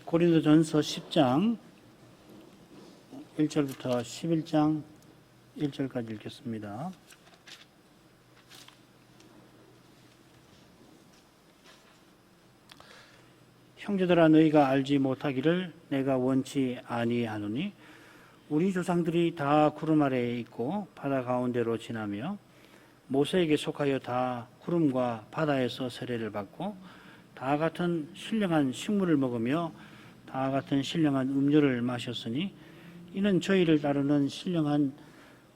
고린도전서 10장 1절부터 11장 1절까지 읽겠습니다. 형제들아, 너희가 알지 못하기를 내가 원치 아니하노니 우리 조상들이 다 구름 아래에 있고 바다 가운데로 지나며 모세에게 속하여 다 구름과 바다에서 세례를 받고 다 같은 신령한 식물을 먹으며 다 같은 신령한 음료를 마셨으니 이는 저희를 따르는 신령한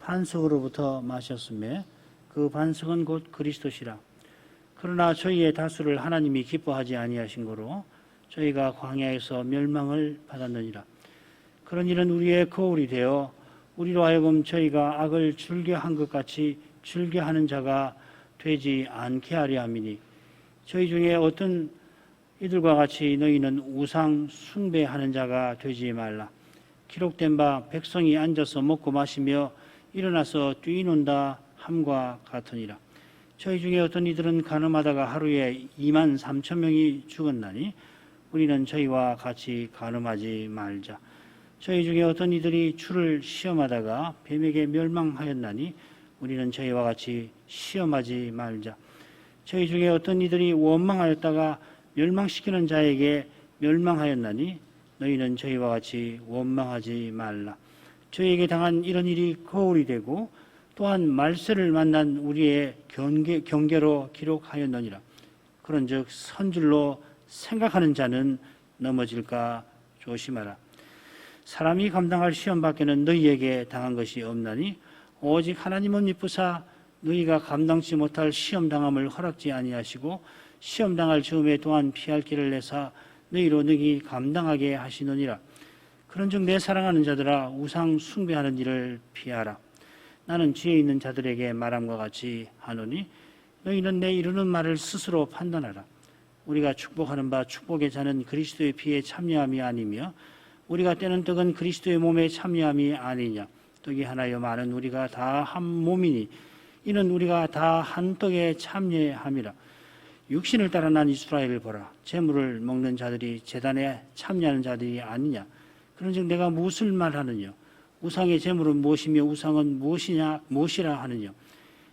반석으로부터 마셨으며 그 반석은 곧 그리스도시라. 그러나 저희의 다수를 하나님이 기뻐하지 아니하신 거로 저희가 광야에서 멸망을 받았느니라. 그런 일은 우리의 거울이 되어 우리로 하여금 저희가 악을 즐겨한 것 같이 즐겨하는 자가 되지 않게 하려 함이니 저희 중에 어떤 이들과 같이 너희는 우상 숭배하는 자가 되지 말라. 기록된 바 백성이 앉아서 먹고 마시며 일어나서 뛰논다 함과 같으니라. 저희 중에 어떤 이들은 간음하다가 하루에 2만 3천 명이 죽었나니 우리는 저희와 같이 간음하지 말자. 저희 중에 어떤 이들이 주를 시험하다가 뱀에게 멸망하였나니 우리는 저희와 같이 시험하지 말자. 저희 중에 어떤 이들이 원망하였다가 멸망시키는 자에게 멸망하였나니 너희는 저희와 같이 원망하지 말라. 저희에게 당한 이런 일이 거울이 되고 또한 말세를 만난 우리의 경계로 기록하였느니라. 그런즉 선줄로 생각하는 자는 넘어질까 조심하라. 사람이 감당할 시험 밖에는 너희에게 당한 것이 없나니 오직 하나님은 미쁘사 너희가 감당치 못할 시험 당함을 허락지 아니하시고 시험 당할 즈음에 또한 피할 길을 내사 너희로 능히 감당하게 하시느니라. 그런즉 내 사랑하는 자들아, 우상 숭배하는 일을 피하라. 나는 지혜 있는 자들에게 말함과 같이 하노니 너희는 내 이르는 말을 스스로 판단하라. 우리가 축복하는 바 축복의 자는 그리스도의 피에 참여함이 아니며 우리가 떼는 떡은 그리스도의 몸에 참여함이 아니냐. 떡이 하나여 많은 우리가 다 한 몸이니 이는 우리가 다 한 떡에 참여함이라. 육신을 따라 난 이스라엘을 보라. 재물을 먹는 자들이 제단에 참여하는 자들이 아니냐. 그런즉 내가 무엇을 말하느냐. 우상의 재물은 무엇이며 우상은 무엇이라 하느냐.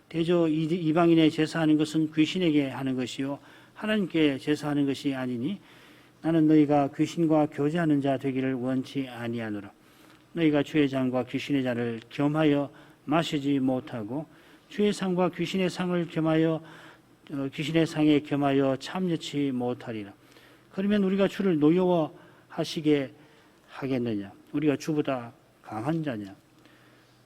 대저 이방인의 제사하는 것은 귀신에게 하는 것이요 하나님께 제사하는 것이 아니니 나는 너희가 귀신과 교제하는 자 되기를 원치 아니하노라. 너희가 주의 잔과 귀신의 잔을 겸하여 마시지 못하고 주의 상과 귀신의 상을 겸하여 귀신의 상에 겸하여 참여치 못하리라. 그러면 우리가 주를 노여워하시게 하겠느냐. 우리가 주보다 강한 자냐.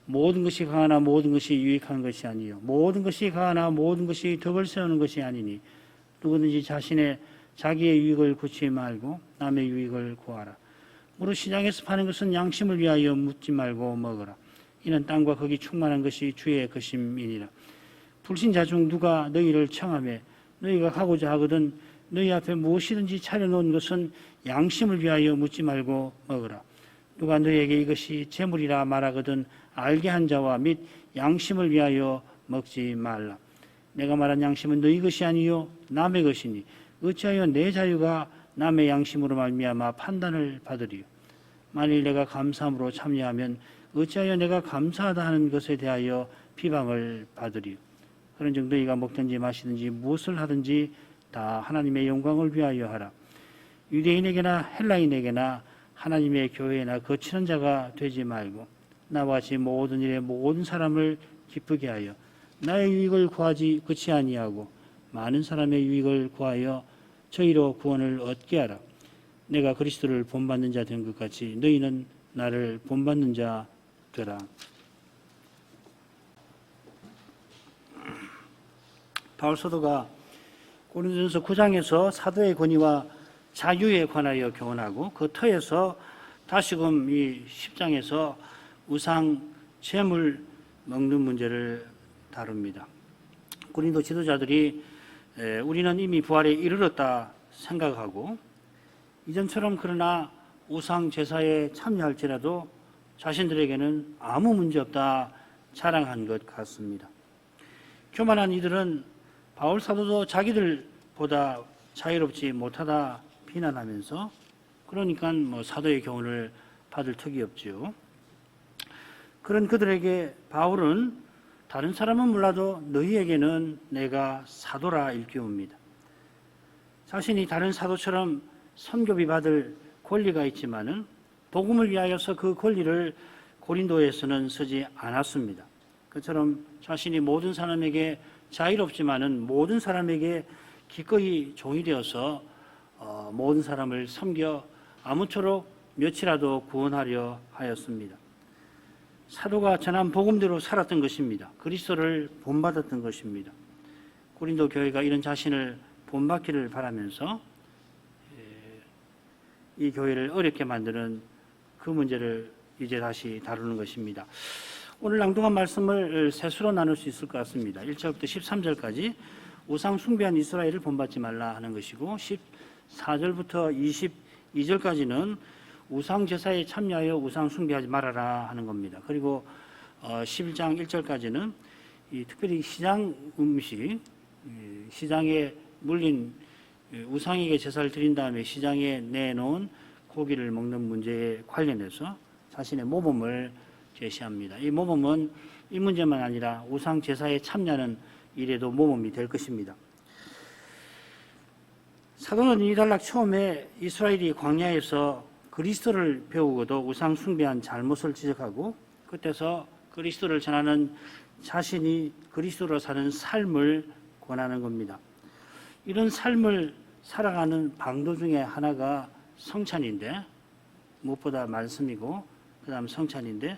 모든 것이 강하나 모든 것이 유익한 것이 아니요 모든 것이 강하나 모든 것이 덕을 세우는 것이 아니니 누구든지 자기의 유익을 구치 말고 남의 유익을 구하라. 무릇 시장에서 파는 것은 양심을 위하여 묻지 말고 먹으라. 이는 땅과 거기 충만한 것이 주의 것임이니라. 불신자 중 누가 너희를 청하며 너희가 가고자 하거든 너희 앞에 무엇이든지 차려놓은 것은 양심을 위하여 묻지 말고 먹으라. 누가 너희에게 이것이 재물이라 말하거든 알게 한 자와 및 양심을 위하여 먹지 말라. 내가 말한 양심은 너희 것이 아니요 남의 것이니 어찌하여 내 자유가 남의 양심으로 말미암아 판단을 받으리요. 만일 내가 감사함으로 참여하면 어찌하여 내가 감사하다 하는 것에 대하여 비방을 받으리요. 그런즉 너희가 먹든지 마시든지 무엇을 하든지 다 하나님의 영광을 위하여 하라. 유대인에게나 헬라인에게나 하나님의 교회나 거치는 자가 되지 말고 나와 같이 모든 일에 모든 사람을 기쁘게 하여 나의 유익을 구하지 그치 아니하고 많은 사람의 유익을 구하여 저희로 구원을 얻게 하라. 내가 그리스도를 본받는 자 된 것 같이 너희는 나를 본받는 자 되라. 바울 사도가 고린도전서 9장에서 사도의 권위와 자유에 관하여 교훈하고 그 터에서 다시금 이 10장에서 우상 재물 먹는 문제를 다룹니다. 고린도 지도자들이 우리는 이미 부활에 이르렀다 생각하고 이전처럼 그러나 우상 제사에 참여할지라도 자신들에게는 아무 문제 없다 자랑한 것 같습니다. 교만한 이들은 바울 사도도 자기들보다 자유롭지 못하다 비난하면서 그러니까 뭐 사도의 교훈을 받을 턱이 없지요. 그런 그들에게 바울은 다른 사람은 몰라도 너희에게는 내가 사도라 일깨웁니다. 자신이 다른 사도처럼 선교비 받을 권리가 있지만은 복음을 위하여서 그 권리를 고린도에서는 쓰지 않았습니다. 그처럼 자신이 모든 사람에게 자유롭지만은 모든 사람에게 기꺼이 종이 되어서 모든 사람을 섬겨 아무쪼록 몇이라도 구원하려 하였습니다. 사도가 전한 복음대로 살았던 것입니다. 그리스도를 본받았던 것입니다. 고린도 교회가 이런 자신을 본받기를 바라면서 이 교회를 어렵게 만드는 그 문제를 이제 다시 다루는 것입니다. 오늘 낭독한 말씀을 셋으로 나눌 수 있을 것 같습니다. 1절부터 13절까지 우상 숭배한 이스라엘을 본받지 말라 하는 것이고, 14절부터 22절까지는 우상 제사에 참여하여 우상 숭배하지 말아라 하는 겁니다. 그리고 11장 1절까지는 특별히 시장 음식, 시장에 물린 우상에게 제사를 드린 다음에 시장에 내놓은 고기를 먹는 문제에 관련해서 자신의 모범을 제시합니다. 이 모범은 이 문제만 아니라 우상 제사에 참여하는 일에도 모범이 될 것입니다. 사도는 이달락 처음에 이스라엘이 광야에서 그리스도를 배우고도 우상 숭배한 잘못을 지적하고, 그때서 그리스도를 전하는 자신이 그리스도로 사는 삶을 권하는 겁니다. 이런 삶을 살아가는 방도 중에 하나가 성찬인데, 무엇보다 말씀이고 그 다음 성찬인데,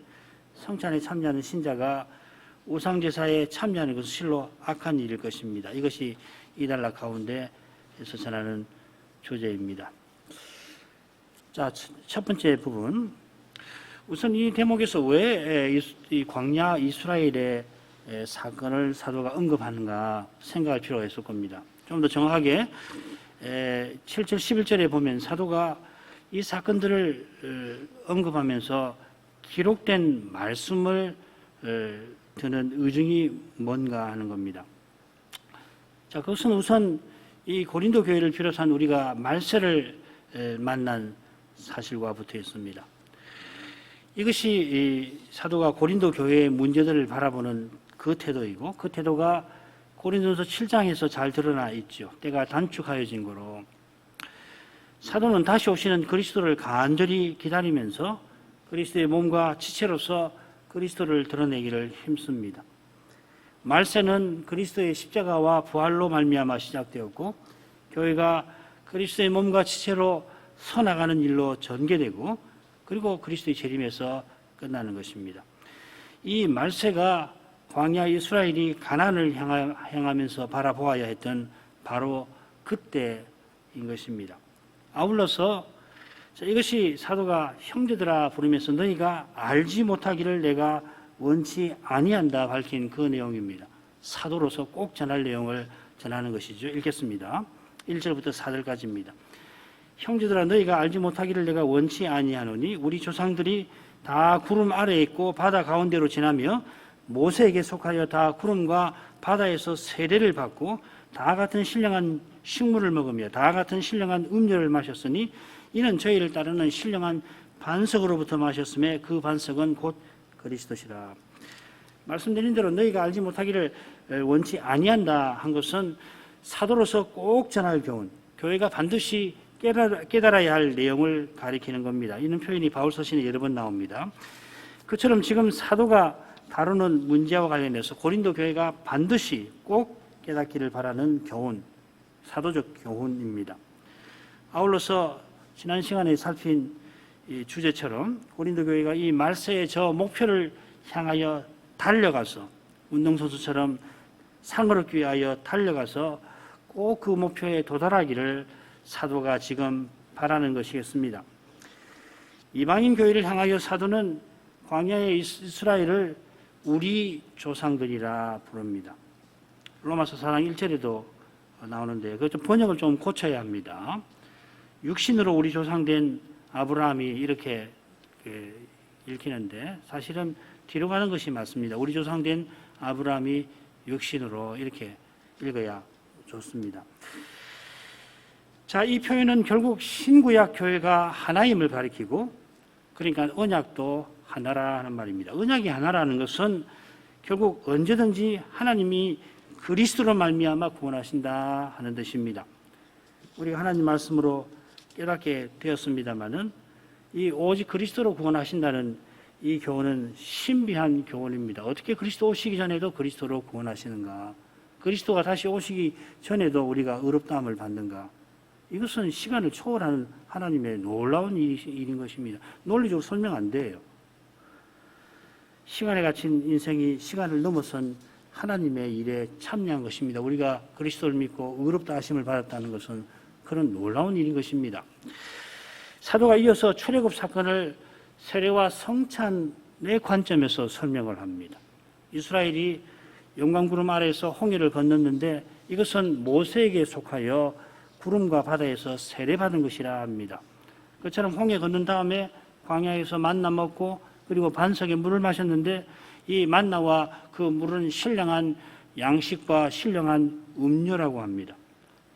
성찬에 참여하는 신자가 우상제사에 참여하는 것은 실로 악한 일일 것입니다. 이것이 이달락 가운데에서 전하는 주제입니다. 자, 첫 번째 부분. 우선 이 대목에서 왜 이 광야 이스라엘의 사건을 사도가 언급하는가 생각할 필요가 있을 겁니다. 좀 더 정확하게 7절 11절에 보면 사도가 이 사건들을 언급하면서 기록된 말씀을 드는 의중이 뭔가 하는 겁니다. 자, 그것은 우선 이 고린도 교회를 비롯한 우리가 말세를 만난 사실과 붙어 있습니다. 이것이 이 사도가 고린도 교회의 문제들을 바라보는 그 태도이고, 그 태도가 고린도서 7장에서 잘 드러나 있죠. 때가 단축하여진 거로 사도는 다시 오시는 그리스도를 간절히 기다리면서 그리스도의 몸과 지체로서 그리스도를 드러내기를 힘씁니다. 말세는 그리스도의 십자가와 부활로 말미암아 시작되었고, 교회가 그리스도의 몸과 지체로 서나가는 일로 전개되고, 그리고 그리스도의 재림에서 끝나는 것입니다. 이 말세가 광야 이스라엘이 가나안을 향하면서 바라보아야 했던 바로 그때인 것입니다. 아울러서 이것이 사도가 형제들아 부르면서 너희가 알지 못하기를 내가 원치 아니한다 밝힌 그 내용입니다. 사도로서 꼭 전할 내용을 전하는 것이죠. 읽겠습니다. 1절부터 4절까지입니다. 형제들아 너희가 알지 못하기를 내가 원치 아니하노니 우리 조상들이 다 구름 아래에 있고 바다 가운데로 지나며 모세에게 속하여 다 구름과 바다에서 세례를 받고 다 같은 신령한 식물을 먹으며 다 같은 신령한 음료를 마셨으니 이는 저희를 따르는 신령한 반석으로부터 마셨음에 그 반석은 곧 그리스도시라. 말씀드린 대로 너희가 알지 못하기를 원치 아니한다 한 것은 사도로서 꼭 전할 교훈, 교회가 반드시 깨달아야 할 내용을 가리키는 겁니다. 이런 표현이 바울 서신에 여러 번 나옵니다. 그처럼 지금 사도가 다루는 문제와 관련해서 고린도 교회가 반드시 꼭 깨닫기를 바라는 교훈, 사도적 교훈입니다. 아울러서 지난 시간에 살핀 이 주제처럼 고린도 교회가 이 말세의 저 목표를 향하여 달려가서 운동선수처럼 상을 얻기 위하여 달려가서 꼭 그 목표에 도달하기를 사도가 지금 바라는 것이겠습니다. 이방인 교회를 향하여 사도는 광야의 이스라엘을 우리 조상들이라 부릅니다. 로마서 4장 1절에도 나오는데 그 번역을 좀 고쳐야 합니다. 육신으로 우리 조상된 아브라함이 이렇게 읽히는데 사실은 뒤로 가는 것이 맞습니다. 우리 조상된 아브라함이 육신으로 이렇게 읽어야 좋습니다. 자, 이 표현은 결국 신구약 교회가 하나임을 가리키고, 그러니까 언약도 하나라 하는 말입니다. 언약이 하나라는 것은 결국 언제든지 하나님이 그리스도로 말미암아 구원하신다 하는 뜻입니다. 우리가 하나님 말씀으로 깨닫게 되었습니다마는 이 오직 그리스도로 구원하신다는 이 교훈은 신비한 교훈입니다. 어떻게 그리스도 오시기 전에도 그리스도로 구원하시는가? 그리스도가 다시 오시기 전에도 우리가 의롭다함을 받는가? 이것은 시간을 초월하는 하나님의 놀라운 일인 것입니다. 논리적으로 설명 안 돼요. 시간에 갇힌 인생이 시간을 넘어선 하나님의 일에 참여한 것입니다. 우리가 그리스도를 믿고 의롭다 하심을 받았다는 것은 그런 놀라운 일인 것입니다. 사도가 이어서 출애굽 사건을 세례와 성찬의 관점에서 설명을 합니다. 이스라엘이 영광구름 아래에서 홍해를 건넜는데 이것은 모세에게 속하여 구름과 바다에서 세례받은 것이라 합니다. 그처럼 홍해 건넌 다음에 광야에서 만나 먹고 그리고 반석에 물을 마셨는데 이 만나와 그 물은 신령한 양식과 신령한 음료라고 합니다.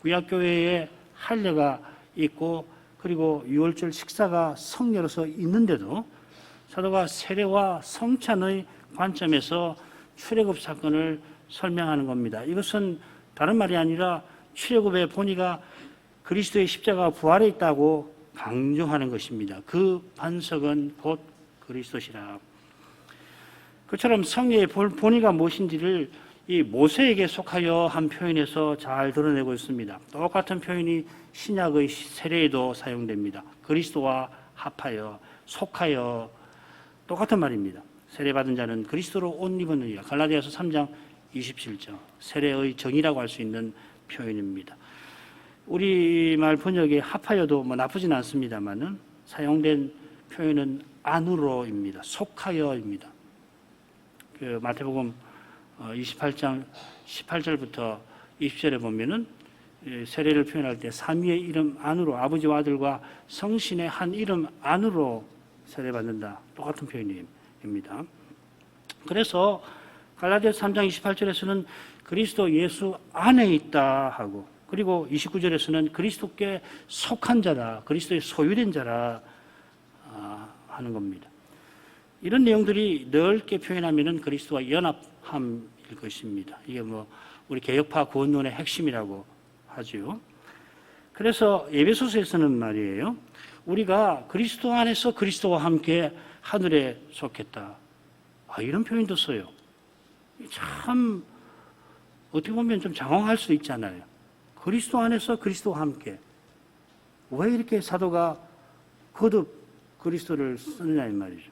구약교회에 할례가 있고 그리고 유월절 식사가 성례로서 있는데도 사도가 세례와 성찬의 관점에서 출애굽 사건을 설명하는 겁니다. 이것은 다른 말이 아니라 출애굽의 본의가 그리스도의 십자가 부활에 있다고 강조하는 것입니다. 그 반석은 곧 그리스도시라. 그처럼 성례의 본의가 무엇인지를 이 모세에게 속하여 한 표현에서 잘 드러내고 있습니다. 똑같은 표현이 신약의 세례에도 사용됩니다. 그리스도와 합하여, 속하여 똑같은 말입니다. 세례받은 자는 그리스도로 옷 입었느니라. 갈라디아서 3장 27절. 세례의 정의라고 할 수 있는 표현입니다. 우리말 번역에 합하여도 뭐 나쁘진 않습니다만은 사용된 표현은 안으로입니다. 속하여입니다. 그 마태복음 28장 18절부터 20절에 보면은 세례를 표현할 때 삼위의 이름 안으로 아버지와 아들과 성신의 한 이름 안으로 세례받는다. 똑같은 표현입니다. 그래서 갈라디아서 3장 28절에서는 그리스도 예수 안에 있다 하고 그리고 29절에서는 그리스도께 속한 자라, 그리스도의 소유된 자라 하는 겁니다. 이런 내용들이 넓게 표현하면은 그리스도와 연합함일 것입니다. 이게 뭐 우리 개혁파 구원론의 핵심이라고 하죠. 그래서 에베소서에서는 말이에요. 우리가 그리스도 안에서 그리스도와 함께 하늘에 속했다. 이런 표현도 써요. 참 어떻게 보면 좀 장황할 수도 있잖아요. 그리스도 안에서 그리스도와 함께. 왜 이렇게 사도가 거듭 그리스도를 쓰느냐 이 말이죠.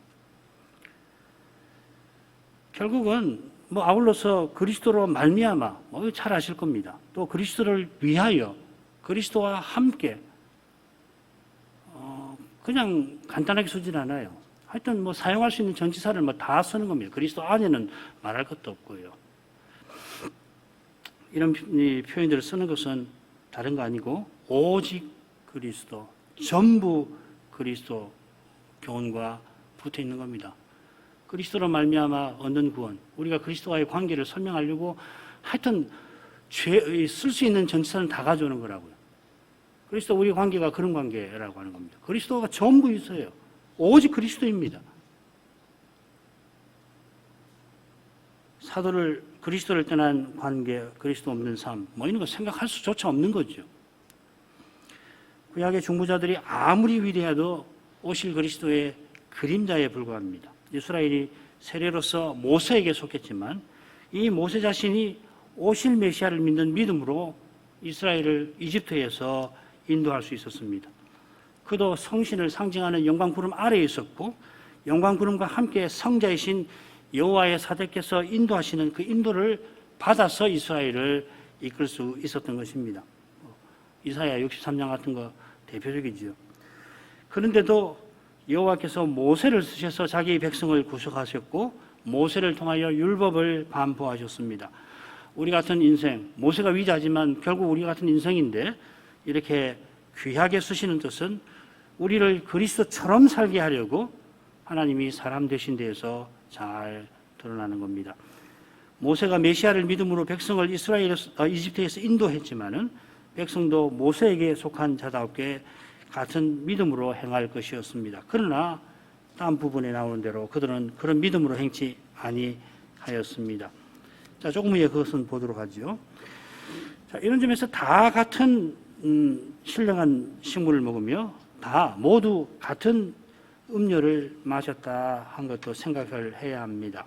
결국은 뭐 아울러서 그리스도로 말미암아 잘 아실 겁니다. 또 그리스도를 위하여 그리스도와 함께 그냥 간단하게 쓰진 않아요. 하여튼 뭐 사용할 수 있는 전치사를 뭐 다 쓰는 겁니다. 그리스도 안에는 말할 것도 없고요. 이런 표현들을 쓰는 것은 다른 거 아니고 오직 그리스도, 전부 그리스도 교훈과 붙어 있는 겁니다. 그리스도로 말미암아 얻는 구원, 우리가 그리스도와의 관계를 설명하려고 하여튼 쓸 수 있는 전치사는 다 가져오는 거라고요. 그리스도 우리 관계가 그런 관계라고 하는 겁니다. 그리스도가 전부 있어요. 오직 그리스도입니다. 그리스도를 떠난 관계, 그리스도 없는 삶, 이런 거 생각할 수조차 없는 거죠. 구약의 중보자들이 아무리 위대해도 오실 그리스도의 그림자에 불과합니다. 이스라엘이 세례로서 모세에게 속했지만 이 모세 자신이 오실 메시아를 믿는 믿음으로 이스라엘을 이집트에서 인도할 수 있었습니다. 그도 성신을 상징하는 영광구름 아래에 있었고 영광구름과 함께 성자이신 여호와의 사대께서 인도하시는 그 인도를 받아서 이스라엘을 이끌 수 있었던 것입니다. 이사야 63장 같은 거 대표적이죠. 그런데도 여호와께서 모세를 쓰셔서 자기 백성을 구속하셨고 모세를 통하여 율법을 반포하셨습니다. 우리 같은 인생, 모세가 위자지만 결국 우리 같은 인생인데 이렇게 귀하게 쓰시는 뜻은 우리를 그리스도처럼 살게 하려고 하나님이 사람 되신 데에서 잘 드러나는 겁니다. 모세가 메시아를 믿음으로 백성을 이집트에서 인도했지만은 백성도 모세에게 속한 자답게 같은 믿음으로 행할 것이었습니다. 그러나 다음 부분에 나오는 대로 그들은 그런 믿음으로 행치 아니하였습니다. 자, 조금 후에 그것은 보도록 하죠. 자, 이런 점에서 다 같은 신령한 식물을 먹으며 다 모두 같은 음료를 마셨다 한 것도 생각을 해야 합니다.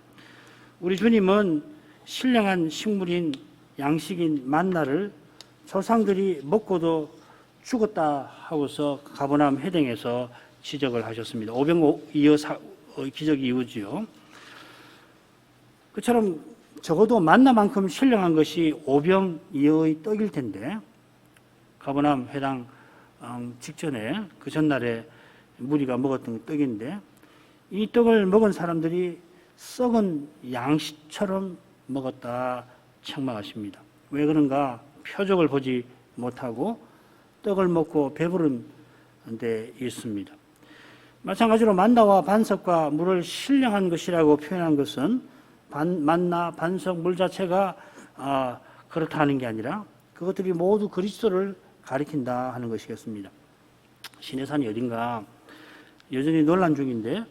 우리 주님은 신령한 식물인 양식인 만나를 조상들이 먹고도 죽었다 하고서 가버나움 회당에서 지적을 하셨습니다. 오병이어 기적 이후지요. 그처럼 적어도 만나만큼 신령한 것이 오병이어의 떡일 텐데 가버나움 회당 직전에 그 전날에 무리가 먹었던 떡인데 이 떡을 먹은 사람들이 썩은 양식처럼 먹었다 책망하십니다. 왜 그런가? 표적을 보지 못하고 떡을 먹고 배부른 데 있습니다. 마찬가지로 만나와 반석과 물을 신령한 것이라고 표현한 것은 만나, 반석, 물 자체가 그렇다는 게 아니라 그것들이 모두 그리스도를 가리킨다 하는 것이겠습니다. 시내산이 어딘가 여전히 논란 중인데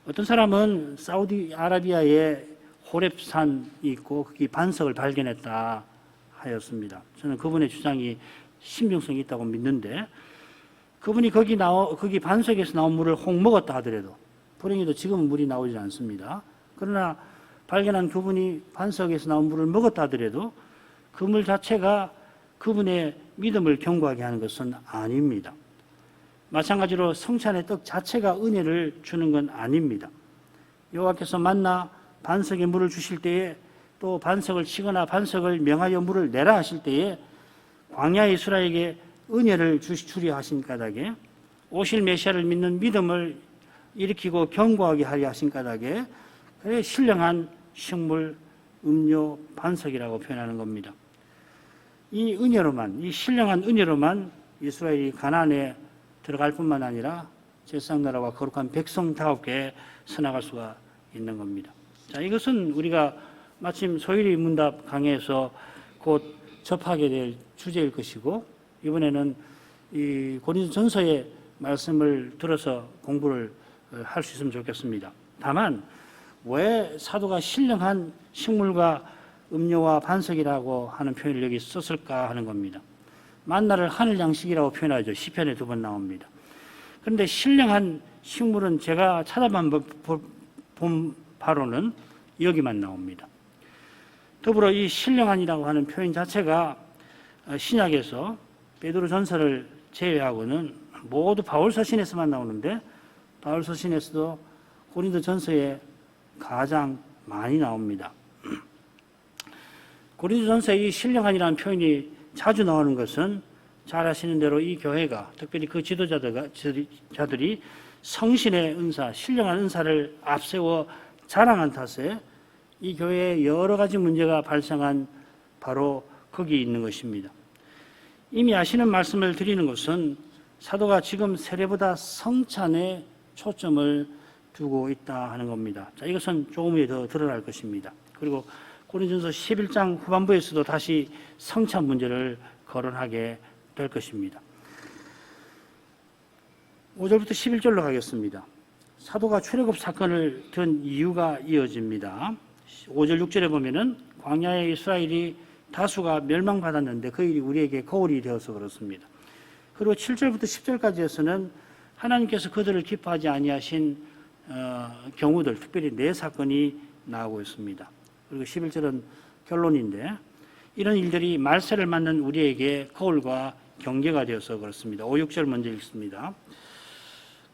어떤 사람은 사우디아라비아에 호렙산이 있고 거기 반석을 발견했다 하였습니다. 저는 그분의 주장이 신빙성이 있다고 믿는데 그분이 거기 반석에서 나온 물을 혹 먹었다 하더라도 불행히도 지금은 물이 나오지 않습니다. 그러나 발견한 그분이 반석에서 나온 물을 먹었다 하더라도 그 물 자체가 그분의 믿음을 견고하게 하는 것은 아닙니다. 마찬가지로 성찬의 떡 자체가 은혜를 주는 건 아닙니다. 여호와께서 만나 반석에 물을 주실 때에 또 반석을 치거나 반석을 명하여 물을 내라 하실 때에 광야의 이스라엘에게 은혜를 주려 하신 까닭에 오실 메시아를 믿는 믿음을 일으키고 견고하게 하려 하신 까닭에 신령한 식물, 음료, 반석이라고 표현하는 겁니다. 이 은혜로만, 이 신령한 은혜로만 이스라엘이 가나안에 들어갈 뿐만 아니라 제사장나라와 거룩한 백성다웠게 서나갈 수가 있는 겁니다. 자, 이것은 우리가 마침 소일이 문답 강의에서 곧 접하게 될 주제일 것이고 이번에는 이 고린도전서의 말씀을 들어서 공부를 할 수 있으면 좋겠습니다. 다만 왜 사도가 신령한 식물과 음료와 반석이라고 하는 표현을 여기 썼을까 하는 겁니다. 만나를 하늘 양식이라고 표현하죠. 시편에 2번 나옵니다. 그런데 신령한 식물은 제가 본 바로는 여기만 나옵니다. 더불어 이 신령한이라고 하는 표현 자체가 신약에서 베드로전서를 제외하고는 모두 바울서신에서만 나오는데 바울서신에서도 고린도전서에 가장 많이 나옵니다. 고린도전서에 이 신령한이라는 표현이 자주 나오는 것은 잘 아시는 대로 이 교회가 특별히 그 지도자들이 성신의 은사, 신령한 은사를 앞세워 자랑한 탓에 이 교회에 여러 가지 문제가 발생한 바로 거기 있는 것입니다. 이미 아시는 말씀을 드리는 것은 사도가 지금 세례보다 성찬에 초점을 두고 있다 하는 겁니다. 자, 이것은 조금 후에 더 드러날 것입니다. 그리고 고린도전서 11장 후반부에서도 다시 성찬 문제를 거론하게 될 것입니다. 5절부터 11절로 가겠습니다. 사도가 출애굽 사건을 든 이유가 이어집니다. 5절 6절에 보면은 광야의 이스라엘이 다수가 멸망받았는데 그 일이 우리에게 거울이 되어서 그렇습니다. 그리고 7절부터 10절까지에서는 하나님께서 그들을 기뻐하지 아니하신 경우들, 특별히 4사건이 나오고 있습니다. 그리고 11절은 결론인데 이런 일들이 말세를 맞는 우리에게 거울과 경계가 되어서 그렇습니다. 5, 6절 먼저 읽습니다.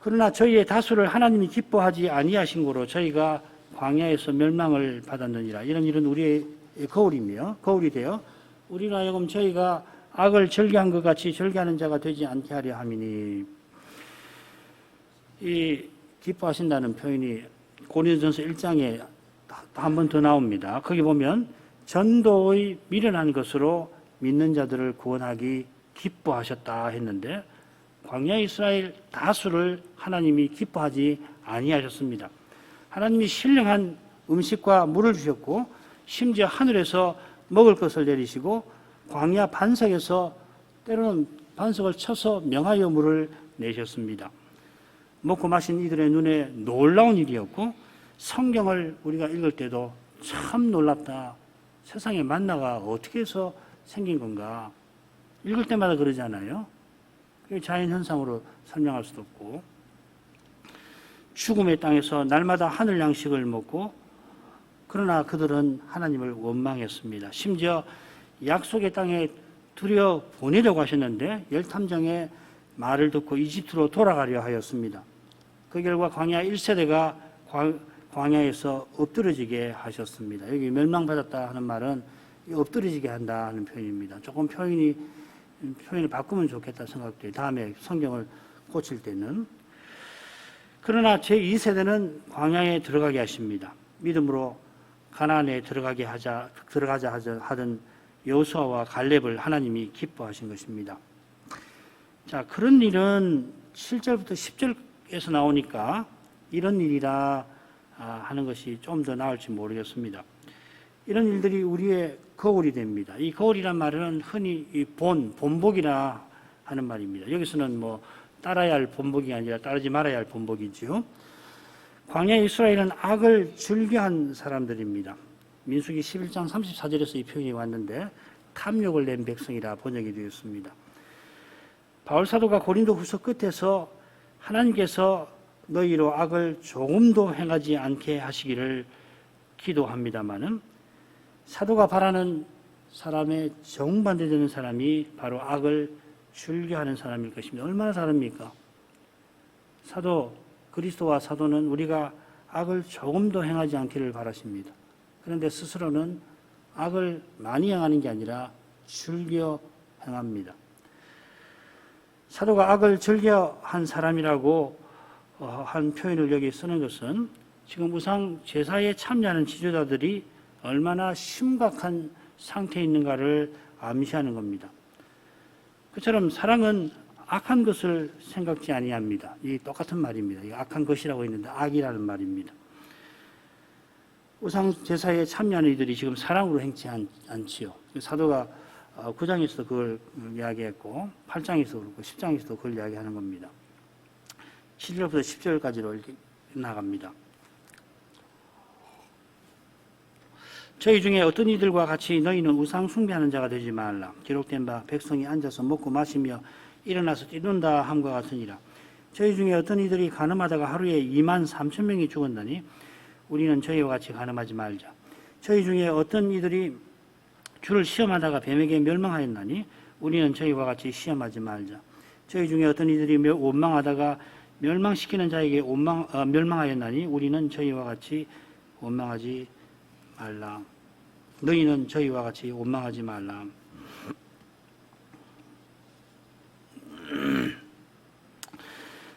그러나 저희의 다수를 하나님이 기뻐하지 아니하신 고로 저희가 광야에서 멸망을 받았느니라. 이런 일은 우리의 거울이 되어 우리로 하여금 저희가 악을 절개한 것 같이 절개하는 자가 되지 않게 하려 함이니. 이 기뻐하신다는 표현이 고린도전서 1장에 한 번 더 나옵니다. 거기 보면 전도의 미련한 것으로 믿는 자들을 구원하기 기뻐하셨다 했는데 광야 이스라엘 다수를 하나님이 기뻐하지 아니하셨습니다. 하나님이 신령한 음식과 물을 주셨고 심지어 하늘에서 먹을 것을 내리시고 광야 반석에서 때로는 반석을 쳐서 명하여 물을 내셨습니다. 먹고 마신 이들의 눈에 놀라운 일이었고 성경을 우리가 읽을 때도 참 놀랍다. 세상에 만나가 어떻게 해서 생긴 건가. 읽을 때마다 그러잖아요. 자연현상으로 설명할 수도 없고 죽음의 땅에서 날마다 하늘 양식을 먹고 그러나 그들은 하나님을 원망했습니다. 심지어 약속의 땅에 들여 보내려고 하셨는데 열탐정의 말을 듣고 이집트로 돌아가려 하였습니다. 그 결과 광야 1세대가 광야에서 엎드러지게 하셨습니다. 여기 멸망받았다 하는 말은 엎드러지게 한다 하는 표현입니다. 조금 표현을 바꾸면 좋겠다 생각돼요. 다음에 성경을 고칠 때는. 그러나 제2세대는 광야에 들어가게 하십니다. 믿음으로 가나안에 들어가자 하던 여호수아와 갈렙을 하나님이 기뻐하신 것입니다. 자, 그런 일은 7절부터 10절에서 나오니까 이런 일이라 하는 것이 좀 더 나을지 모르겠습니다. 이런 일들이 우리의 거울이 됩니다. 이 거울이란 말은 흔히 본복이라 하는 말입니다. 여기서는 뭐 따라야 할 본복이 아니라 따르지 말아야 할 본복이지요. 광야 이스라엘은 악을 즐겨한 사람들입니다. 민수기 11장 34절에서 이 표현이 왔는데 탐욕을 낸 백성이라 번역이 되었습니다. 바울 사도가 고린도 후서 끝에서 하나님께서 너희로 악을 조금도 행하지 않게 하시기를 기도합니다마는 사도가 바라는 사람의 정반대되는 사람이 바로 악을 즐겨하는 사람일 것입니다. 얼마나 다릅니까? 그리스도와 사도는 우리가 악을 조금도 행하지 않기를 바라십니다. 그런데 스스로는 악을 많이 행하는 게 아니라 즐겨 행합니다. 사도가 악을 즐겨 한 사람이라고 한 표현을 여기 쓰는 것은 지금 우상 제사에 참여하는 지도자들이 얼마나 심각한 상태에 있는가를 암시하는 겁니다. 그처럼 사랑은 악한 것을 생각지 아니합니다. 이 똑같은 말입니다. 이 악한 것이라고 했는데 악이라는 말입니다. 우상 제사에 참여하는 이들이 지금 사랑으로 행치 않지요. 사도가 9장에서도 그걸 이야기했고 8장에서도 그렇고 10장에서도 그걸 이야기하는 겁니다. 7절부터 10절까지로 이렇게 나갑니다. 저희 중에 어떤 이들과 같이 너희는 우상 숭배하는 자가 되지 말라. 기록된 바 백성이 앉아서 먹고 마시며 일어나서 뛰는다 함과 같으니라. 저희 중에 어떤 이들이 간음하다가 하루에 2만 3천 명이 죽었나니 우리는 저희와 같이 간음하지 말자. 저희 중에 어떤 이들이 주를 시험하다가 뱀에게 멸망하였나니 우리는 저희와 같이 시험하지 말자. 저희 중에 어떤 이들이 원망하다가 멸망시키는 자에게 멸망하였나니 우리는 저희와 같이 원망하지 말라. 너희는 저희와 같이 원망하지 말라.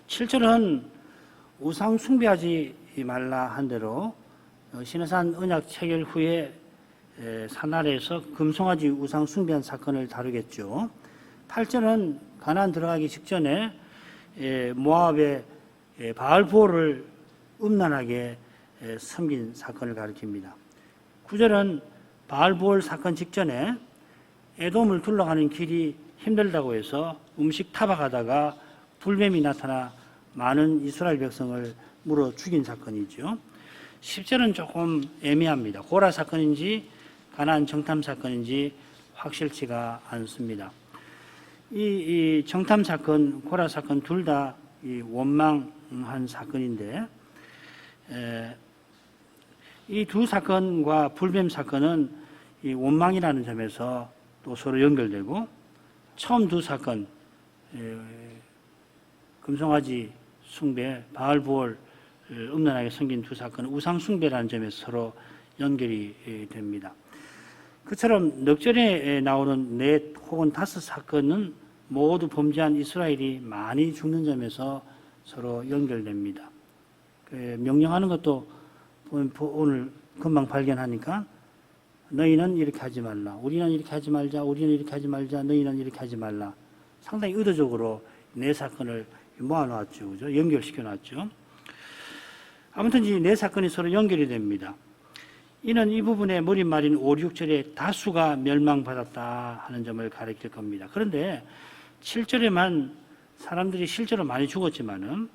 7절은 우상 숭배하지 말라 한 대로 시내산 언약 체결 후에 산아래에서 금송아지 우상 숭배한 사건을 다루겠죠. 8절은 가나안 들어가기 직전에 모압의 바알보를 음란하게 섬긴 사건을 가리킵니다. 9절은 바알보을 사건 직전에 에돔을 둘러가는 길이 힘들다고 해서 음식 타박하다가 불뱀이 나타나 많은 이스라엘 백성을 물어 죽인 사건이죠. 10절은 조금 애매합니다. 고라 사건인지 가나안 정탐 사건인지 확실치가 않습니다. 이 정탐 사건, 고라 사건 둘 다 원망한 사건인데 이 두 사건과 불뱀 사건은 이 원망이라는 점에서 또 서로 연결되고 처음 두 사건 금송아지 숭배, 바알보을 음란하게 섬긴 두 사건은 우상 숭배라는 점에서 서로 연결이 됩니다. 그처럼 넉절에 나오는 넷 혹은 다섯 사건은 모두 범죄한 이스라엘이 많이 죽는 점에서 서로 연결됩니다. 명령하는 것도 오늘 금방 발견하니까 너희는 이렇게 하지 말라, 우리는 이렇게 하지 말자, 우리는 이렇게 하지 말자, 너희는 이렇게 하지 말라. 상당히 의도적으로 네 사건을 모아놨죠. 그죠? 연결시켜놨죠. 아무튼 이 네 사건이 서로 연결이 됩니다. 이는 이 부분의 머릿말인 5, 6절에 다수가 멸망받았다 하는 점을 가리킬 겁니다. 그런데 7절에만 사람들이 실제로 많이 죽었지만은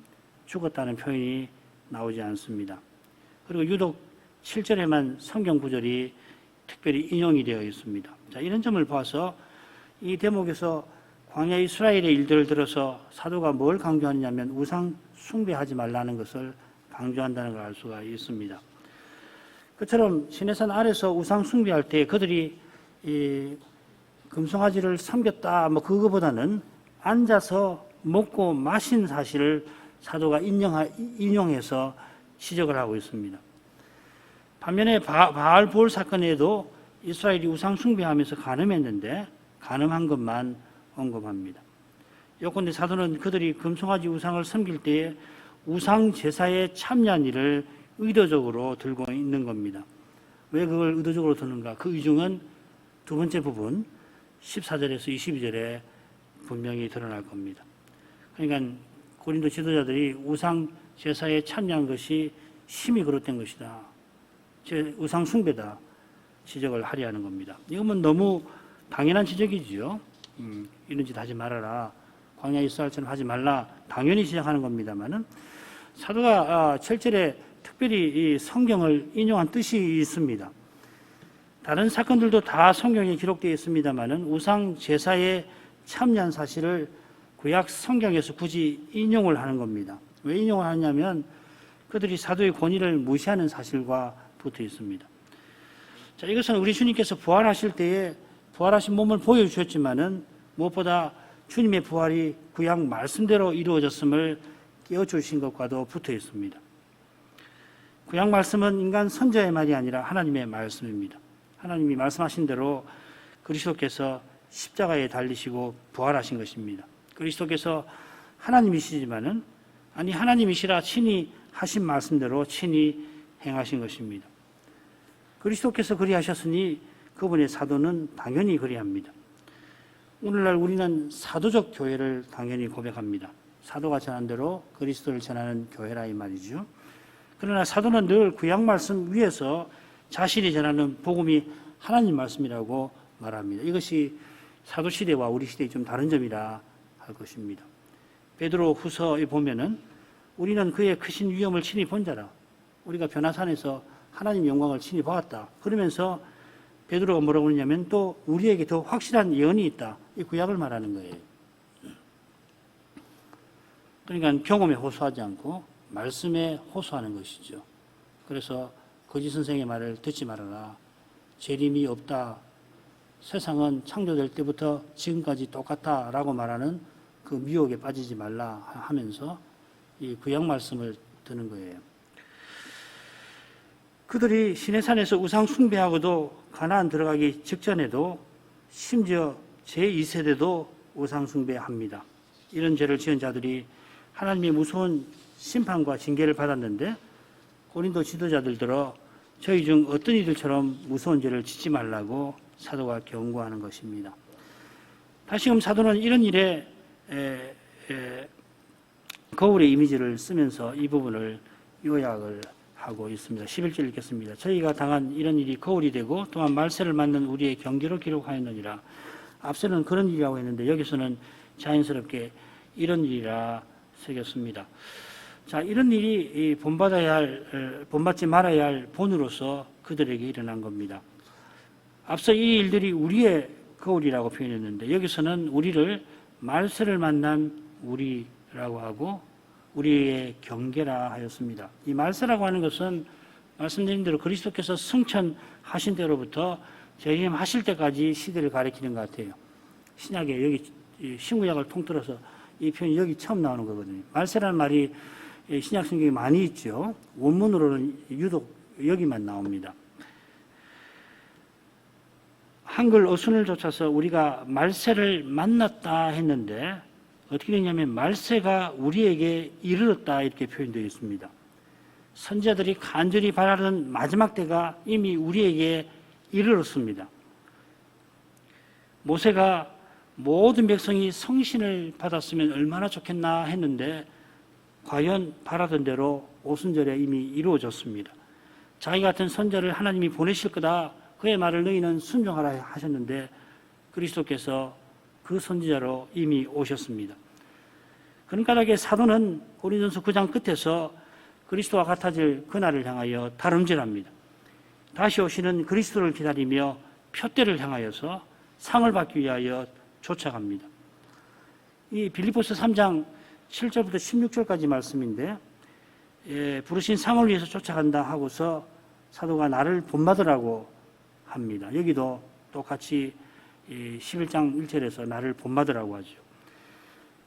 죽었다는 표현이 나오지 않습니다. 그리고 유독 7절에만 성경 구절이 특별히 인용이 되어 있습니다. 자, 이런 점을 봐서 이 대목에서 광야 이스라엘의 일들을 들어서 사도가 뭘 강조하냐면 우상 숭배하지 말라는 것을 강조한다는 걸 알 수가 있습니다. 그처럼 시내산 아래서 우상 숭배할 때 그들이 이 금송아지를 섬겼다 뭐 그거보다는 앉아서 먹고 마신 사실을 사도가 인용해서 지적을 하고 있습니다. 반면에 바알볼 사건에도 이스라엘이 우상 숭배하면서 간음했는데 간음한 것만 언급합니다. 요컨대 사도는 그들이 금송아지 우상을 섬길 때에 우상 제사에 참여한 일을 의도적으로 들고 있는 겁니다. 왜 그걸 의도적으로 드는가? 그 이유는 두 번째 부분 14절에서 22절에 분명히 드러날 겁니다. 그러니까 고린도 지도자들이 우상 제사에 참여한 것이 심히 그릇된 것이다. 우상 숭배다. 지적을 하려 하는 겁니다. 이건 너무 당연한 지적이지요. 이런 짓 하지 말아라. 광야 이스라엘처럼 하지 말라. 당연히 지적하는 겁니다만은 사도가 7절에 특별히 이 성경을 인용한 뜻이 있습니다. 다른 사건들도 다 성경에 기록되어 있습니다만은 우상 제사에 참여한 사실을 구약 성경에서 굳이 인용을 하는 겁니다. 왜 인용을 하냐면 그들이 사도의 권위를 무시하는 사실과 붙어 있습니다. 자, 이것은 우리 주님께서 부활하실 때에 부활하신 몸을 보여주셨지만은 무엇보다 주님의 부활이 구약 말씀대로 이루어졌음을 깨워주신 것과도 붙어 있습니다. 구약 말씀은 인간 선자의 말이 아니라 하나님의 말씀입니다. 하나님이 말씀하신 대로 그리스도께서 십자가에 달리시고 부활하신 것입니다. 그리스도께서 하나님이시지만은 아니 하나님이시라 친히 하신 말씀대로 친히 행하신 것입니다. 그리스도께서 그리하셨으니 그분의 사도는 당연히 그리합니다. 오늘날 우리는 사도적 교회를 당연히 고백합니다. 사도가 전한 대로 그리스도를 전하는 교회라 이 말이죠. 그러나 사도는 늘 구약 말씀 위에서 자신이 전하는 복음이 하나님 말씀이라고 말합니다. 이것이 사도 시대와 우리 시대의 좀 다른 점이라 할 것입니다. 베드로 후서에 보면은 우리는 그의 크신 위엄을 친히 본 자라. 우리가 변화산에서 하나님 영광을 친히 보았다. 그러면서 베드로가 뭐라고 그러냐면 또 우리에게 더 확실한 예언이 있다. 이 구약을 말하는 거예요. 그러니까 경험에 호소하지 않고 말씀에 호소하는 것이죠. 그래서 거짓 선생의 말을 듣지 말아라. 재림이 없다. 세상은 창조될 때부터 지금까지 똑같다 라고 말하는 그 미혹에 빠지지 말라 하면서 이 구약 말씀을 드는 거예요. 그들이 시내산에서 우상 숭배하고도 가나안 들어가기 직전에도 심지어 제2세대도 우상 숭배합니다. 이런 죄를 지은 자들이 하나님의 무서운 심판과 징계를 받았는데 고린도 지도자들 들어 저희 중 어떤 이들처럼 무서운 죄를 짓지 말라고 사도가 경고하는 것입니다. 다시금 사도는 이런 일에 거울의 이미지를 쓰면서 이 부분을 요약을 하고 있습니다. 11절 읽겠습니다. 저희가 당한 이런 일이 거울이 되고 또한 말세를 맞는 우리의 경계로 기록하였느니라. 앞서는 그런 일이라고 했는데 여기서는 자연스럽게 이런 일이라 새겼습니다. 자, 이런 일이 본받지 말아야 할 본으로서 그들에게 일어난 겁니다. 앞서 이 일들이 우리의 거울이라고 표현했는데 여기서는 우리를 말세를 만난 우리라고 하고 우리의 경계라 하였습니다. 이 말세라고 하는 것은 말씀드린 대로 그리스도께서 승천하신 때로부터 재림하실 때까지 시대를 가리키는 것 같아요. 신약에 여기 신구약을 통틀어서 이 표현이 여기 처음 나오는 거거든요. 말세라는 말이 신약 성경에 많이 있죠. 원문으로는 유독 여기만 나옵니다. 한글 어순을 쫓아서 우리가 말세를 만났다 했는데 어떻게 되냐면 말세가 우리에게 이르렀다 이렇게 표현되어 있습니다. 선지자들이 간절히 바라는 마지막 때가 이미 우리에게 이르렀습니다. 모세가 모든 백성이 성신을 받았으면 얼마나 좋겠나 했는데 과연 바라던 대로 오순절에 이미 이루어졌습니다. 자기 같은 선자를 하나님이 보내실 거다. 그의 말을 너희는 순종하라 하셨는데 그리스도께서 그 선지자로 이미 오셨습니다. 그런 까닭에 사도는 고린도전서 9장 끝에서 그리스도와 같아질 그날을 향하여 다름질합니다. 다시 오시는 그리스도를 기다리며 표대를 향하여서 상을 받기 위하여 쫓아갑니다. 이 빌립보서 3장 7절부터 16절까지 말씀인데 부르신 상을 위해서 쫓아간다 하고서 사도가 나를 본받으라고 합니다. 여기도 똑같이 11장 1절에서 나를 본받으라고 하죠.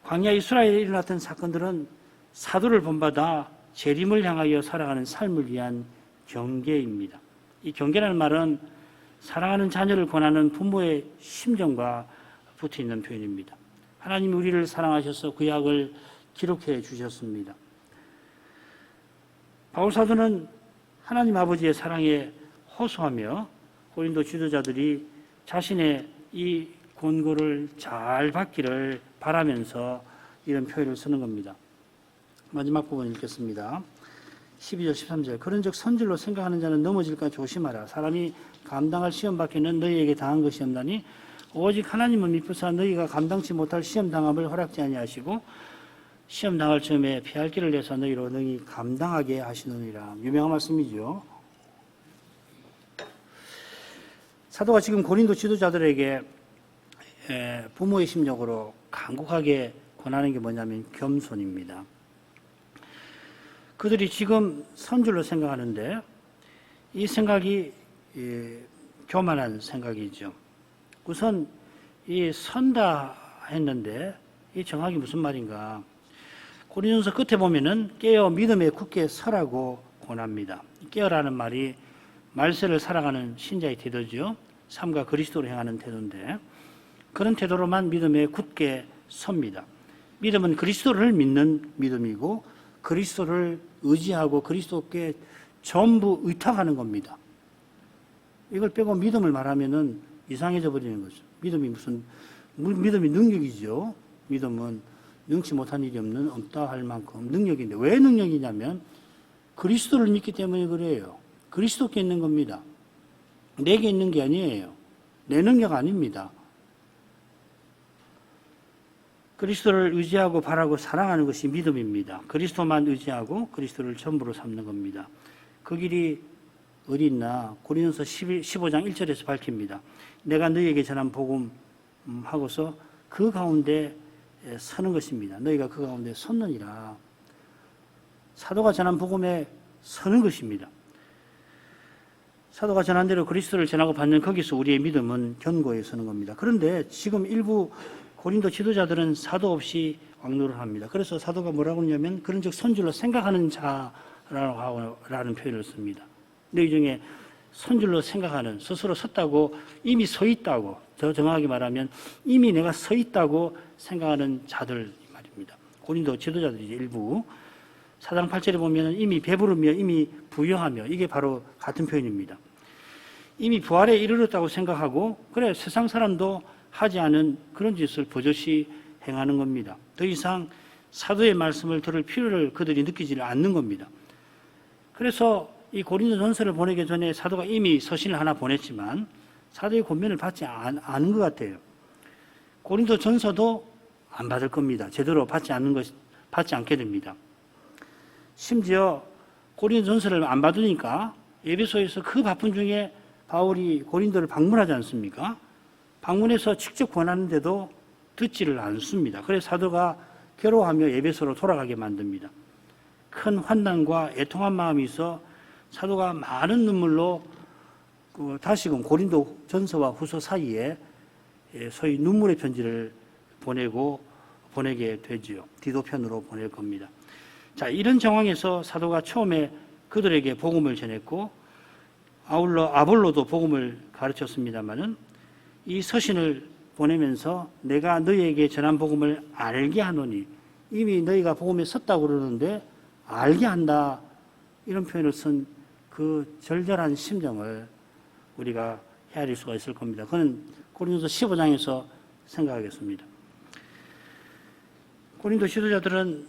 광야 이스라엘에 일어났던 사건들은 사도를 본받아 재림을 향하여 살아가는 삶을 위한 경계입니다. 이 경계라는 말은 사랑하는 자녀를 권하는 부모의 심정과 붙어 있는 표현입니다. 하나님이 우리를 사랑하셔서 구약을 기록해 주셨습니다. 바울 사도는 하나님 아버지의 사랑에 호소하며 고린도 지도자들이 자신의 이 권고를 잘 받기를 바라면서 이런 표현을 쓰는 겁니다. 마지막 부분 읽겠습니다. 12절 13절 그런즉 선질로 생각하는 자는 넘어질까 조심하라. 사람이 감당할 시험 밖에는 너희에게 당한 것이 없나니 오직 하나님은 미쁘사 너희가 감당치 못할 시험 당함을 허락지 아니하시고 시험 당할 즈음에 피할 길을 내서 너희로 능히 감당하게 하시느니라. 유명한 말씀이죠. 사도가 지금 고린도 지도자들에게 부모의 심력으로 간곡하게 권하는 게 뭐냐면 겸손입니다. 그들이 지금 선줄로 생각하는데 이 생각이 교만한 생각이죠. 우선 이 선다 했는데 이 정확히 무슨 말인가? 고린도서 끝에 보면은 깨어 믿음에 굳게 서라고 권합니다. 깨어라는 말이 말세를 살아가는 신자의 태도죠. 삶과 그리스도로 행하는 태도인데 그런 태도로만 믿음에 굳게 섭니다. 믿음은 그리스도를 믿는 믿음이고 그리스도를 의지하고 그리스도께 전부 의탁하는 겁니다. 이걸 빼고 믿음을 말하면은 이상해져 버리는 거죠. 믿음이 능력이죠. 믿음은 능치 못한 일이 없다 할 만큼 능력인데 왜 능력이냐면 그리스도를 믿기 때문에 그래요. 그리스도께 있는 겁니다. 내게 있는 게 아니에요. 내 능력 아닙니다. 그리스도를 의지하고 바라고 사랑하는 것이 믿음입니다. 그리스도만 의지하고 그리스도를 전부로 삼는 겁니다. 그 길이 어디 있나? 고린도서 15장 1절에서 밝힙니다. 내가 너희에게 전한 복음 하고서 그 가운데 서는 것입니다. 너희가 그 가운데 섰느니라. 사도가 전한 복음에 서는 것입니다. 사도가 전한 대로 그리스도를 전하고 받는 거기서 우리의 믿음은 견고에 서는 겁니다. 그런데 지금 일부 고린도 지도자들은 사도 없이 왕노를 합니다. 그래서 사도가 뭐라고 하냐면 그런즉 선줄로 생각하는 자라는 표현을 씁니다. 너희 중에 선줄로 생각하는 스스로 섰다고 이미 서 있다고 더 정확하게 말하면 이미 내가 서 있다고 생각하는 자들 말입니다. 고린도 지도자들이 일부 4장 8절에 보면 이미 배부르며 이미 부유하며 이게 바로 같은 표현입니다. 이미 부활에 이르렀다고 생각하고 그래 세상 사람도 하지 않은 그런 짓을 버젓이 행하는 겁니다. 더 이상 사도의 말씀을 들을 필요를 그들이 느끼지 않는 겁니다. 그래서 이 고린도 전서를 보내기 전에 사도가 이미 서신을 하나 보냈지만 사도의 권면을 받지 않은 것 같아요. 고린도 전서도 안 받을 겁니다. 제대로 받지 않게 됩니다. 심지어 고린도 전서를 안 받으니까 에베소에서 그 바쁜 중에 바울이 고린도를 방문하지 않습니까? 방문해서 직접 권하는데도 듣지를 않습니다. 그래서 사도가 괴로워하며 에베소로 돌아가게 만듭니다. 큰 환난과 애통한 마음이 있어 사도가 많은 눈물로 다시금 고린도 전서와 후서 사이에 소위 눈물의 편지를 보내게 되지요. 디도편으로 보낼 겁니다. 자, 이런 정황에서 사도가 처음에 그들에게 복음을 전했고 아볼로도 복음을 가르쳤습니다마는 이 서신을 보내면서 내가 너희에게 전한 복음을 알게 하노니 이미 너희가 복음에 섰다고 그러는데 알게 한다 이런 표현을 쓴 그 절절한 심정을 우리가 헤아릴 수가 있을 겁니다. 그건 고린도서 15장에서 생각하겠습니다. 고린도 지도자들은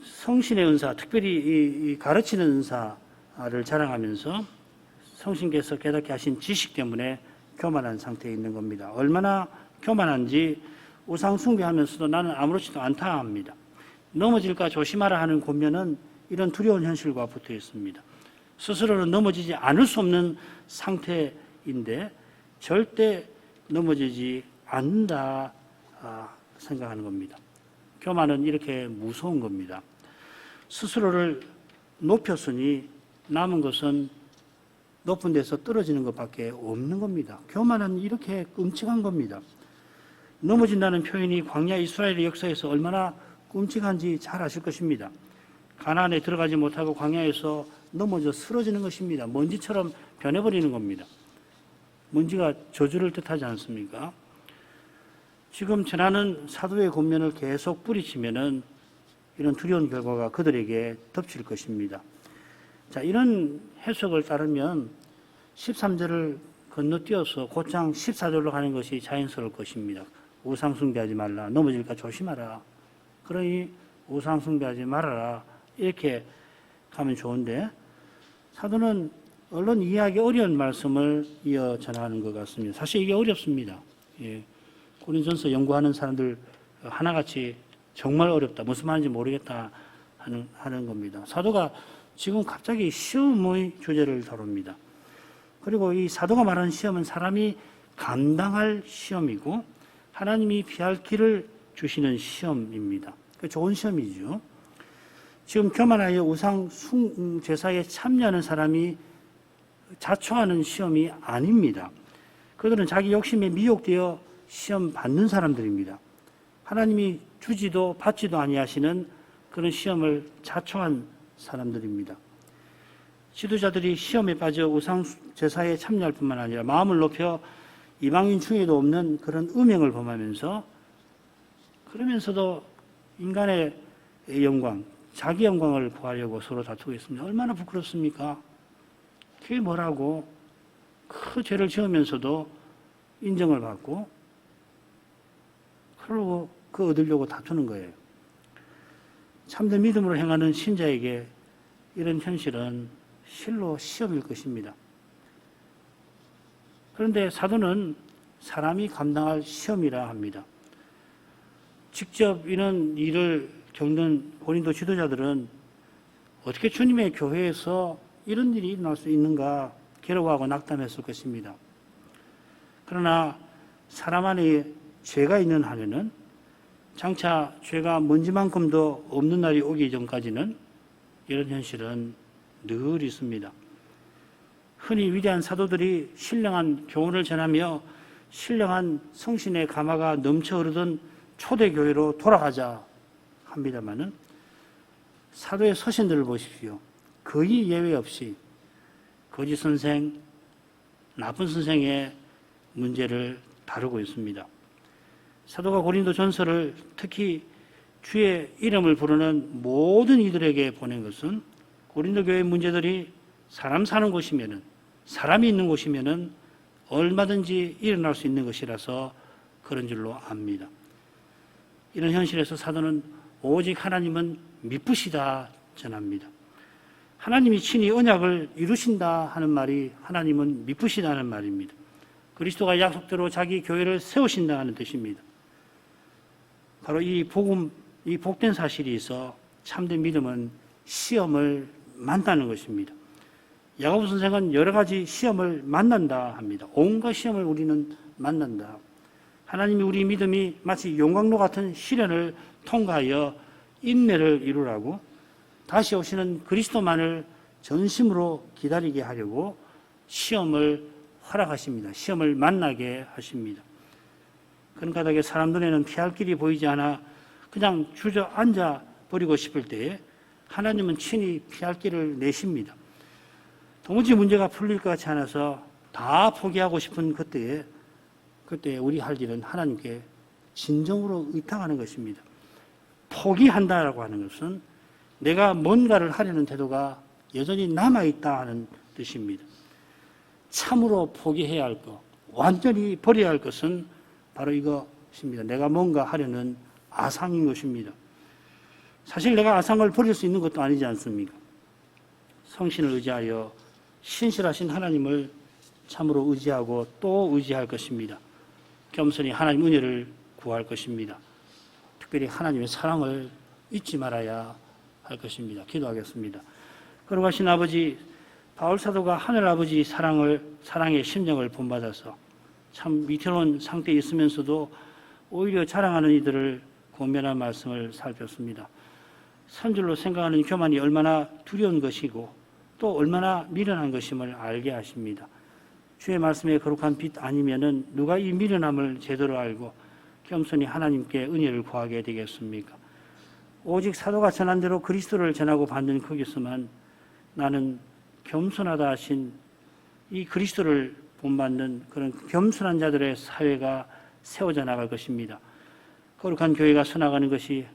성신의 은사, 특별히 이 가르치는 은사를 자랑하면서 성신께서 깨닫게 하신 지식 때문에 교만한 상태에 있는 겁니다. 얼마나 교만한지 우상 숭배하면서도 나는 아무렇지도 않다 합니다. 넘어질까 조심하라 하는 권면은 이런 두려운 현실과 붙어 있습니다. 스스로는 넘어지지 않을 수 없는 상태인데 절대 넘어지지 않는다 생각하는 겁니다. 교만은 이렇게 무서운 겁니다. 스스로를 높였으니 남은 것은 높은 데서 떨어지는 것밖에 없는 겁니다. 교만은 이렇게 끔찍한 겁니다. 넘어진다는 표현이 광야 이스라엘의 역사에서 얼마나 끔찍한지 잘 아실 것입니다. 가나안에 들어가지 못하고 광야에서 넘어져 쓰러지는 것입니다. 먼지처럼 변해버리는 겁니다. 먼지가 저주를 뜻하지 않습니까? 지금 전하는 사도의 권면을 계속 뿌리치면은 이런 두려운 결과가 그들에게 덮칠 것입니다. 자, 이런 해석을 따르면 13절을 건너뛰어서 곧장 14절로 가는 것이 자연스러울 것입니다. 우상숭배하지 말라. 넘어질까 조심하라. 그러니 우상숭배하지 말아라. 이렇게 가면 좋은데 사도는 얼른 이해하기 어려운 말씀을 이어 전하는 것 같습니다. 사실 이게 어렵습니다. 고린전서 연구하는 사람들 하나같이 정말 어렵다. 무슨 말인지 모르겠다 하는 겁니다. 사도가 지금 갑자기 시험의 주제를 다룹니다. 그리고 이 사도가 말하는 시험은 사람이 감당할 시험이고 하나님이 피할 길을 주시는 시험입니다. 좋은 시험이죠. 지금 교만하여 우상 제사에 참여하는 사람이 자초하는 시험이 아닙니다. 그들은 자기 욕심에 미혹되어 시험 받는 사람들입니다. 하나님이 주지도 받지도 아니하시는 그런 시험을 자초한 사람들입니다. 지도자들이 시험에 빠져 우상 제사에 참여할 뿐만 아니라 마음을 높여 이방인 중에도 없는 그런 음행을 범하면서 그러면서도 인간의 영광, 자기 영광을 구하려고 서로 다투고 있습니다. 얼마나 부끄럽습니까? 그게 뭐라고 그 죄를 지으면서도 인정을 받고 그러고 그 얻으려고 다투는 거예요. 참된 믿음으로 행하는 신자에게 이런 현실은 실로 시험일 것입니다. 그런데 사도는 사람이 감당할 시험이라 합니다. 직접 이런 일을 겪는 고린도 지도자들은 어떻게 주님의 교회에서 이런 일이 일어날 수 있는가 괴로워하고 낙담했을 것입니다. 그러나 사람 안에 죄가 있는 한에는 장차 죄가 먼지만큼도 없는 날이 오기 전까지는 이런 현실은 늘 있습니다. 흔히 위대한 사도들이 신령한 교훈을 전하며 신령한 성신의 가마가 넘쳐 흐르던 초대교회로 돌아가자 합니다마는 사도의 서신들을 보십시오. 거의 예외 없이 거짓 선생, 나쁜 선생의 문제를 다루고 있습니다. 사도가 고린도 전서를 특히 주의 이름을 부르는 모든 이들에게 보낸 것은 고린도 교회의 문제들이 사람 사는 곳이면은, 사람이 있는 곳이면은 얼마든지 일어날 수 있는 것이라서 그런 줄로 압니다. 이런 현실에서 사도는 오직 하나님은 미쁘시다 전합니다. 하나님이 친히 언약을 이루신다 하는 말이 하나님은 미쁘시다는 말입니다. 그리스도가 약속대로 자기 교회를 세우신다 하는 뜻입니다. 바로 이 복음, 이 복된 사실이 있어 참된 믿음은 시험을 만나는 것입니다. 야고보 선생은 여러 가지 시험을 만난다 합니다. 온갖 시험을 우리는 만난다. 하나님이 우리 믿음이 마치 용광로 같은 시련을 통과하여 인내를 이루라고 다시 오시는 그리스도만을 전심으로 기다리게 하려고 시험을 허락하십니다. 시험을 만나게 하십니다. 그런 까닭에 사람 눈에는 피할 길이 보이지 않아 그냥 주저앉아 버리고 싶을 때에 하나님은 친히 피할 길을 내십니다. 도무지 문제가 풀릴 것 같지 않아서 다 포기하고 싶은 그때에 우리 할 일은 하나님께 진정으로 의탁하는 것입니다. 포기한다라고 하는 것은 내가 뭔가를 하려는 태도가 여전히 남아있다 하는 뜻입니다. 참으로 포기해야 할 것, 완전히 버려야 할 것은 바로 이것입니다. 내가 뭔가 하려는 아상인 것입니다. 사실 내가 아상을 버릴 수 있는 것도 아니지 않습니까? 성신을 의지하여 신실하신 하나님을 참으로 의지하고 또 의지할 것입니다. 겸손히 하나님 은혜를 구할 것입니다. 특별히 하나님의 사랑을 잊지 말아야 할 것입니다. 기도하겠습니다. 걸어가신 아버지 바울 사도가 하늘 아버지 사랑의 심정을 본받아서 참 위태로운 상태에 있으면서도 오히려 자랑하는 이들을 권면한 말씀을 살폈습니다. 산줄로 생각하는 교만이 얼마나 두려운 것이고 또 얼마나 미련한 것임을 알게 하십니다. 주의 말씀에 거룩한 빛 아니면은 누가 이 미련함을 제대로 알고 겸손히 하나님께 은혜를 구하게 되겠습니까? 오직 사도가 전한 대로 그리스도를 전하고 받는 거기서만 나는 겸손하다 하신 이 그리스도를 본받는 그런 겸손한 자들의 사회가 세워져 나갈 것입니다. 거룩한 교회가 서나가는 것이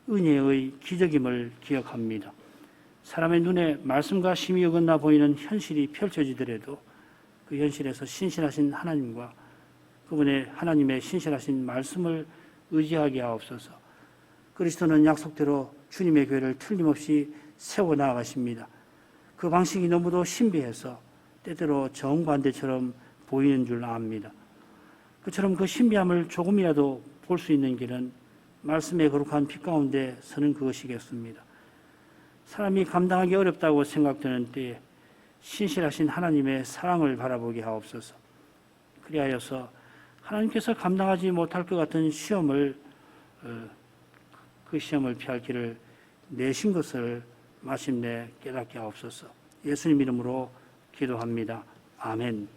은혜의 기적임을 기억합니다. 사람의 눈에 말씀과 심히 어긋나 보이는 현실이 펼쳐지더라도 그 현실에서 신실하신 하나님과 그분의 하나님의 신실하신 말씀을 의지하게 하옵소서. 그리스도는 약속대로 주님의 교회를 틀림없이 세워 나가십니다. 그 방식이 너무도 신비해서 때때로 정반대처럼 보이는 줄 압니다. 그처럼 그 신비함을 조금이라도 볼 수 있는 길은 말씀의 거룩한 빛 가운데 서는 그것이겠습니다. 사람이 감당하기 어렵다고 생각되는 때에 신실하신 하나님의 사랑을 바라보게 하옵소서. 그리하여서 하나님께서 감당하지 못할 것 같은 시험을 그 시험을 피할 길을 내신 것을 마침내 깨닫게 하옵소서. 예수님 이름으로 기도합니다. 아멘.